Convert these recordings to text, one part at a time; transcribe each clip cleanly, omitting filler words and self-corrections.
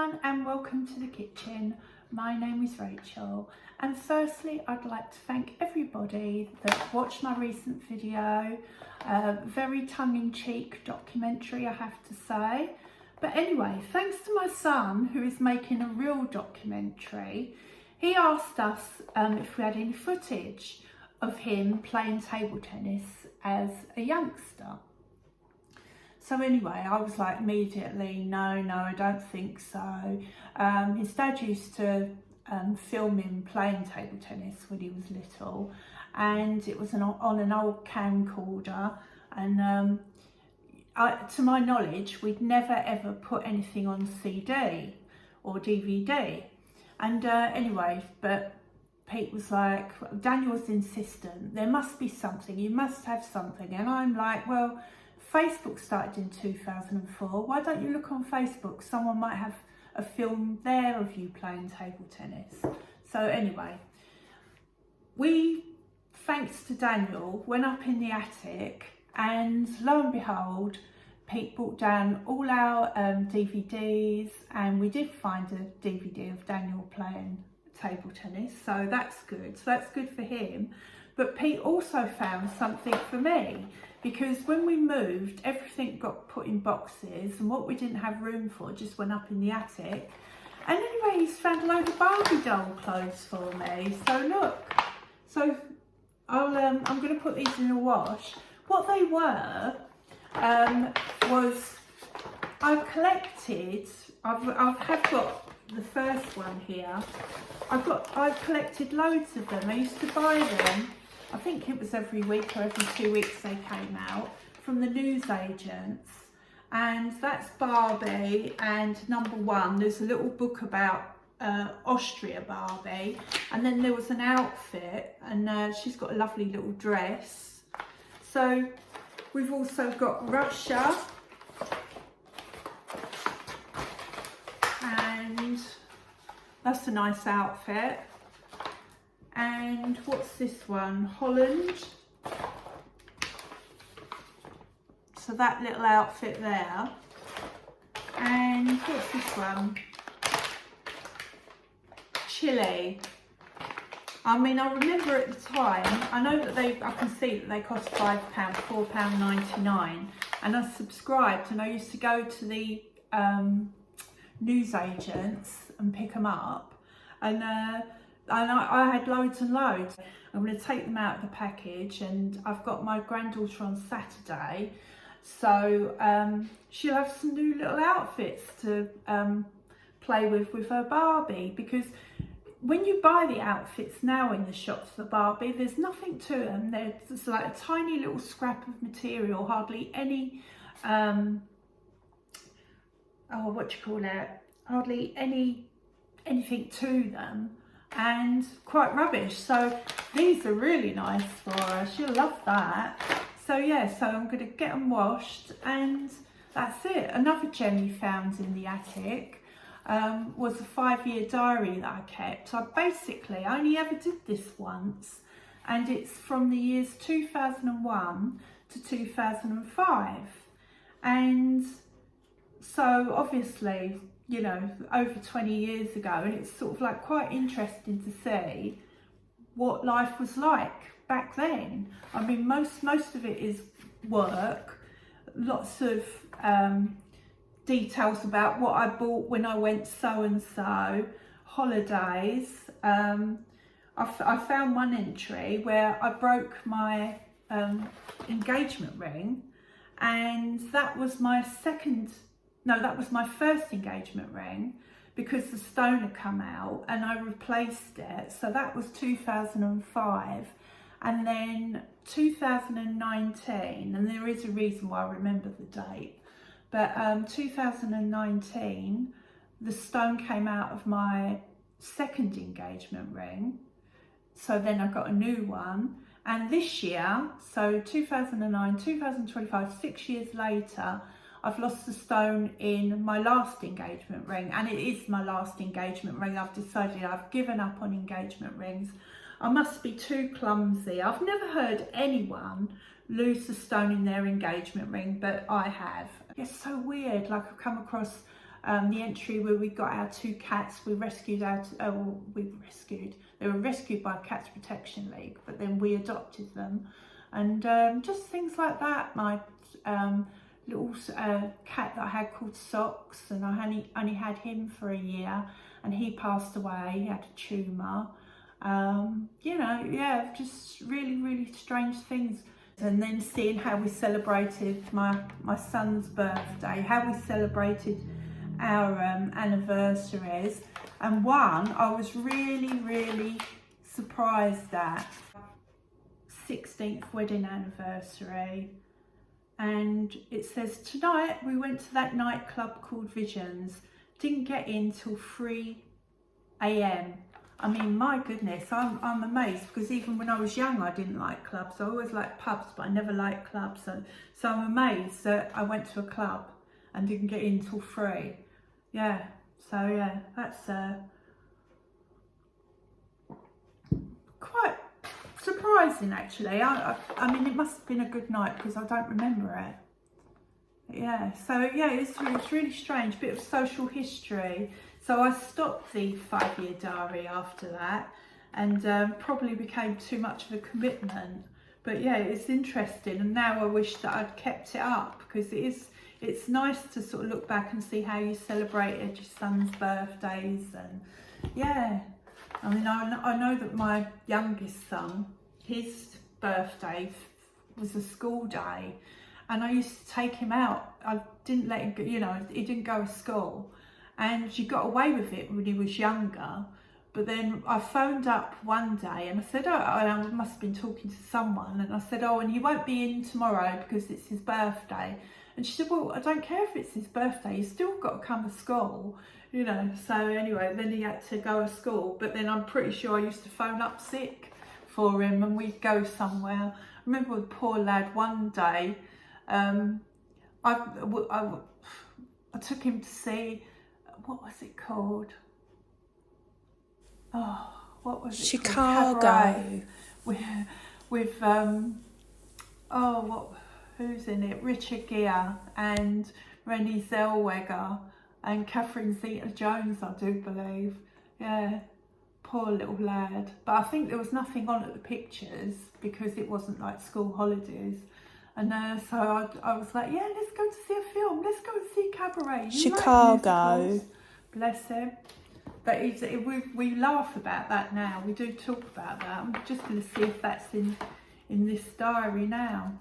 everyone and welcome to the kitchen. My name is Rachel and firstly I'd like to thank everybody that watched my recent video, very tongue-in-cheek documentary I have to say. But anyway, thanks to my son who is making a real documentary, he asked us if we had any footage of him playing table tennis as a youngster. So anyway, I was like immediately, no, I don't think so. His dad used to film him playing table tennis when he was little, and it was on an old camcorder. And to my knowledge, we'd never ever put anything on CD or DVD. And anyway, but Pete was like, Daniel was insistent, there must be something, you must have something. And I'm like, well, Facebook started in 2004. Why don't you look on Facebook? Someone might have a film there of you playing table tennis. So anyway, we, thanks to Daniel, went up in the attic and lo and behold, Pete brought down all our DVDs, and we did find a DVD of Daniel playing table tennis. So that's good. So that's good for him. But Pete also found something for me, because when we moved, everything got put in boxes and what we didn't have room for just went up in the attic. And anyway, he's found a load of Barbie doll clothes for me. So look, so I'm going to put these in a wash. What they were was I've collected, I've got the first one here. I've collected loads of them. I used to buy them, I think it was every week or every 2 weeks they came out, from the newsagents. And that's Barbie and number one. There's a little book about Austria Barbie, and then there was an outfit, and she's got a lovely little dress. So we've also got Russia, and that's a nice outfit. And what's this one? Holland. So that little outfit there. And what's this one? Chile. I mean, I remember at the time, I know that I can see that they cost £5, £4.99. And I subscribed, and I used to go to the newsagents and pick them up. And I had loads and loads. I'm going to take them out of the package, and I've got my granddaughter on Saturday, so she'll have some new little outfits to play with her Barbie, because when you buy the outfits now in the shops for Barbie, there's nothing to them. There's like a tiny little scrap of material, hardly any, hardly anything to them, and quite rubbish. So these are really nice for her, she'll love that. So yeah, so I'm going to get them washed, and that's it. Another gem we found in the attic was a 5-year diary that I kept. I only ever did this once, and it's from the years 2001 to 2005. And so obviously, you know, over 20 years ago, and it's sort of like quite interesting to see what life was like back then. I mean, most of it is work, lots of details about what I bought when I went so and so, holidays. I found one entry where I broke my engagement ring, and that was my first engagement ring, because the stone had come out and I replaced it. So that was 2005. And then 2019, and there is a reason why I remember the date, but 2019, the stone came out of my second engagement ring. So then I got a new one. And this year, so 2009, 2025, 6 years later, I've lost the stone in my last engagement ring, and it is my last engagement ring. I've decided I've given up on engagement rings. I must be too clumsy. I've never heard anyone lose the stone in their engagement ring, but I have. It's so weird. Like, I've come across the entry where we got our 2 cats. We rescued they were rescued by Cats Protection League, but then we adopted them. And just things like that. My little cat that I had called Socks, and I only had him for a year, and he passed away. He had a tumour. You know, yeah, just really strange things. And then seeing how we celebrated my son's birthday, how we celebrated our anniversaries, and one I was really surprised at, 16th wedding anniversary. And it says, tonight we went to that nightclub called Visions, didn't get in till 3 AM. I mean, my goodness, I'm amazed, because even when I was young, I didn't like clubs. I always liked pubs, but I never liked clubs. So I'm amazed that I went to a club and didn't get in till 3. Yeah, so yeah, that's quite surprising, actually. I mean, it must have been a good night, because I don't remember it. Yeah, so yeah, it's really strange, bit of social history. So I stopped the 5-year diary after that, and probably became too much of a commitment. But yeah, it's interesting, and now I wish that I'd kept it up, because it's nice to sort of look back and see how you celebrated your son's birthdays. And yeah, I mean, I know that my youngest son, his birthday was a school day, and I used to take him out. I didn't let him go, you know, he didn't go to school, and you got away with it when he was younger. But then I phoned up one day and I said, oh, I must have been talking to someone, and I said, oh, and he won't be in tomorrow because it's his birthday. And she said, well, I don't care if it's his birthday, he's still got to come to school, you know. So anyway, then he had to go to school, but then I'm pretty sure I used to phone up sick for him, and we'd go somewhere. I remember the poor lad one day, I took him to see, what was it called? Oh, what was it? Chicago. With who's in it? Richard Gere and Renée Zellweger and Catherine Zeta-Jones, I do believe. Yeah, poor little lad. But I think there was nothing on at the pictures because it wasn't like school holidays. And so I was like, yeah, let's go to see a film. Let's go and see Cabaret. You Chicago. like bless him. But we laugh about that now. We do talk about that. I'm just going to see if that's in this diary now.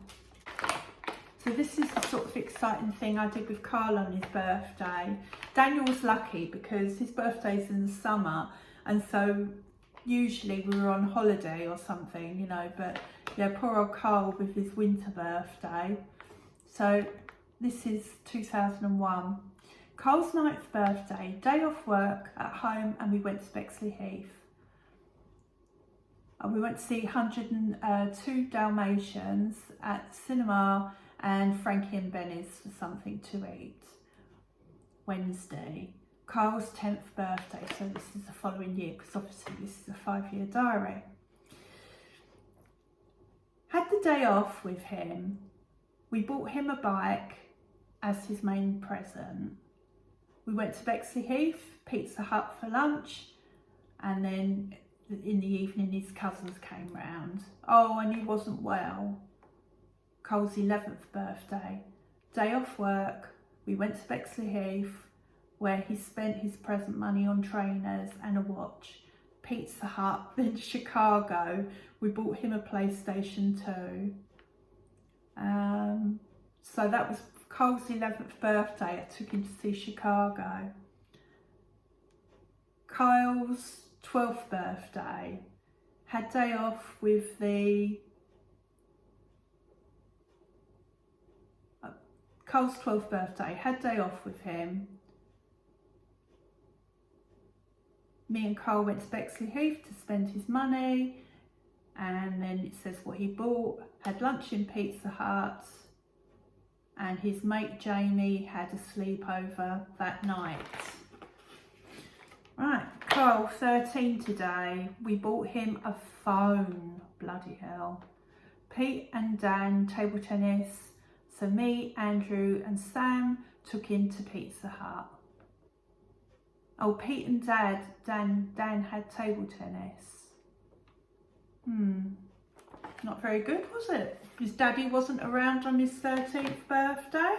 So this is the sort of exciting thing I did with Carl on his birthday. Daniel was lucky because his birthday's in the summer, and so usually we were on holiday or something, you know. But yeah, poor old Carl with his winter birthday. So this is 2001. Carl's 9th birthday, day off work, at home, and we went to Bexley Heath. We went to see 102 Dalmatians at cinema, and Frankie and Benny's for something to eat. Wednesday, Carl's 10th birthday, so this is the following year, because obviously this is a 5-year diary. Had the day off with him. We bought him a bike as his main present. We went to Bexley Heath, Pizza Hut for lunch, and then in the evening his cousins came round. Oh, and he wasn't well. Cole's 11th birthday, day off work, we went to Bexley Heath, where he spent his present money on trainers and a watch. Pizza Hut, then Chicago, we bought him a PlayStation 2. So that was Cole's 11th birthday. I took him to see Chicago. Kyle's 12th birthday, had day off with the Cole's 12th birthday, had day off with him. Me and Cole went to Bexley Heath to spend his money, and then it says what he bought. Had lunch in Pizza Hut, and his mate Jamie had a sleepover that night. Right, Cole, 13 today. We bought him a phone, bloody hell. Pete and Dan, table tennis. So me, Andrew and Sam took him to Pizza Hut. Oh, Pete and Dan had table tennis. Not very good, was it? His daddy wasn't around on his 13th birthday.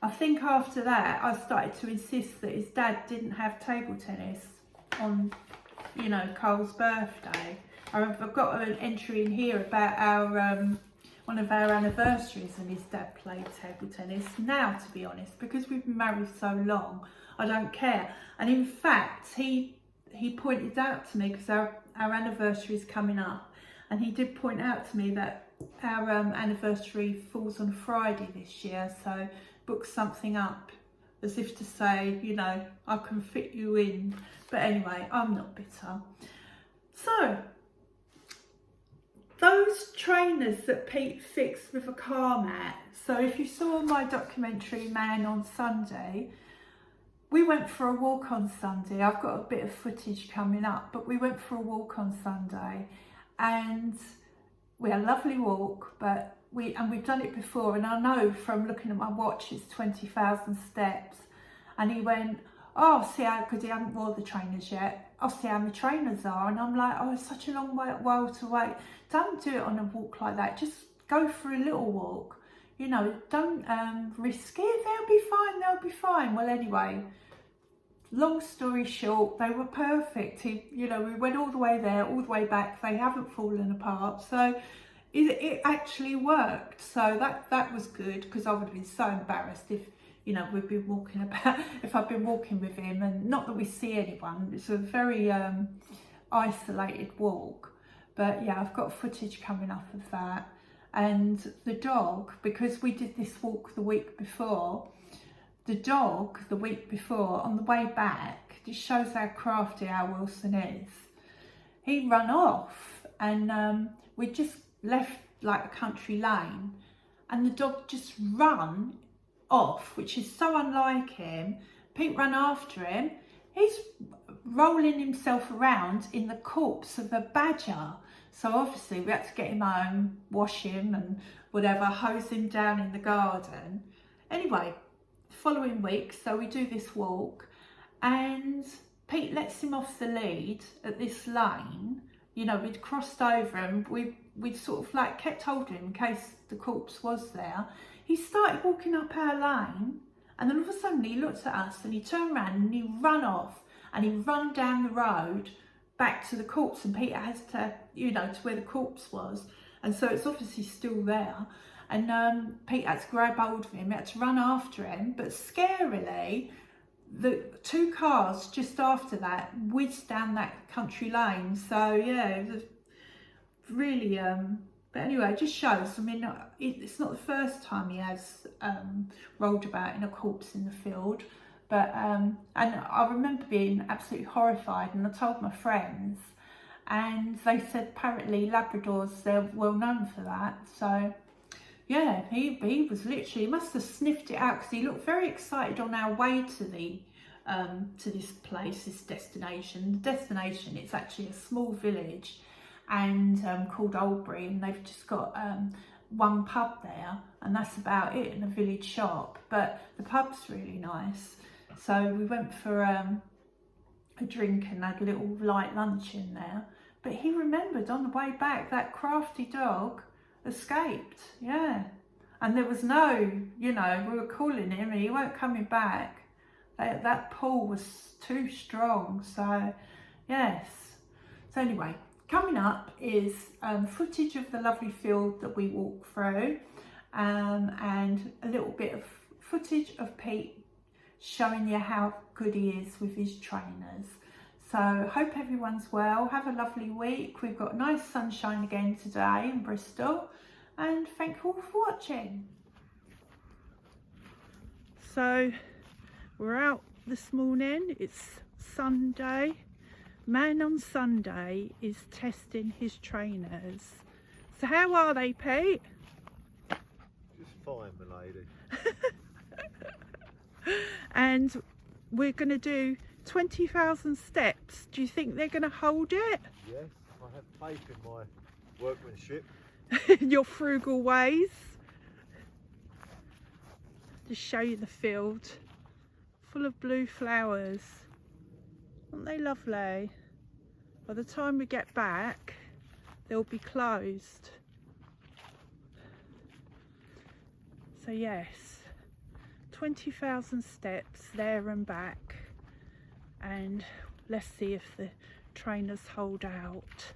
I think after that, I started to insist that his dad didn't have table tennis on, you know, Carl's birthday. I've got an entry in here about our one of our anniversaries, and his dad played table tennis. Now, to be honest, because we've been married so long, I don't care. And in fact, he pointed out to me, because our anniversary is coming up, and he did point out to me that our anniversary falls on Friday this year, so book something up, as if to say, you know, I can fit you in. But anyway, I'm not bitter. So, those trainers that Pete fixed with a car mat. So if you saw my documentary Man on Sunday, we went for a walk on Sunday. I've got a bit of footage coming up, but we went for a walk on Sunday, and we had a lovely walk, but we've done it before, and I know from looking at my watch it's 20,000 steps. And he went, oh, see how, because he hadn't wore the trainers yet, I'll see how my trainers are. And I'm like, oh, it's such a long while to wait. Don't do it on a walk like that. Just go for a little walk. You know, don't risk it. They'll be fine, they'll be fine. Well, anyway, long story short, they were perfect. You know, we went all the way there, all the way back. They haven't fallen apart. So it actually worked. So that was good, because I would have been so embarrassed if, you know, we've been walking about, if I've been walking with him, and not that we see anyone. It's a very isolated walk. But yeah, I've got footage coming up of that. And the dog, because we did this walk the week before, the dog the week before, on the way back, just shows how crafty our Wilson is. He ran off, and we just left like a country lane, and the dog just ran off, which is so unlike him. Pete ran after him. He's rolling himself around in the corpse of a badger. So obviously we had to get him home, wash him and whatever, hose him down in the garden. Anyway, following week, so we do this walk, and Pete lets him off the lead at this lane. You know, we'd crossed over, and we'd sort of like kept hold of him in case the corpse was there. He started walking up our lane, and then all of a sudden he looked at us, and he turned around and he ran off, and he ran down the road back to the corpse, and Peter has to, you know, to where the corpse was, and so it's obviously still there. And Pete had to grab hold of him, he had to run after him, but scarily, the two cars just after that whizzed down that country lane. So yeah, it was really, but anyway, it just shows, I mean, it's not the first time he has rolled about in a corpse in the field. But, and I remember being absolutely horrified, and I told my friends, and they said apparently Labradors, they're well known for that. So yeah, he was literally, he must have sniffed it out, because he looked very excited on our way to the to this place, this destination. The destination, it's actually a small village, and called Oldbury, and they've just got one pub there, and that's about it, in a village shop. But the pub's really nice. So we went for a drink and had a little light lunch in there. But he remembered on the way back, that crafty dog escaped, yeah. And there was no, you know, we were calling him and he weren't coming back. That pull was too strong, so yes. So anyway, coming up is footage of the lovely field that we walked through, and a little bit of footage of Pete showing you how good he is with his trainers. So hope everyone's well. Have a lovely week. We've got nice sunshine again today in Bristol, and thank you all for watching. So we're out this morning, it's Sunday. Man on Sunday is testing his trainers. So how are they, Pete? Just fine, my lady. And we're going to do 20,000 steps. Do you think they're going to hold it? Yes, I have faith in my workmanship. Your frugal ways. Just show you the field. full of blue flowers. Aren't they lovely? By the time we get back, they'll be closed. So yes, 20,000 steps there and back, and let's see if the trainers hold out.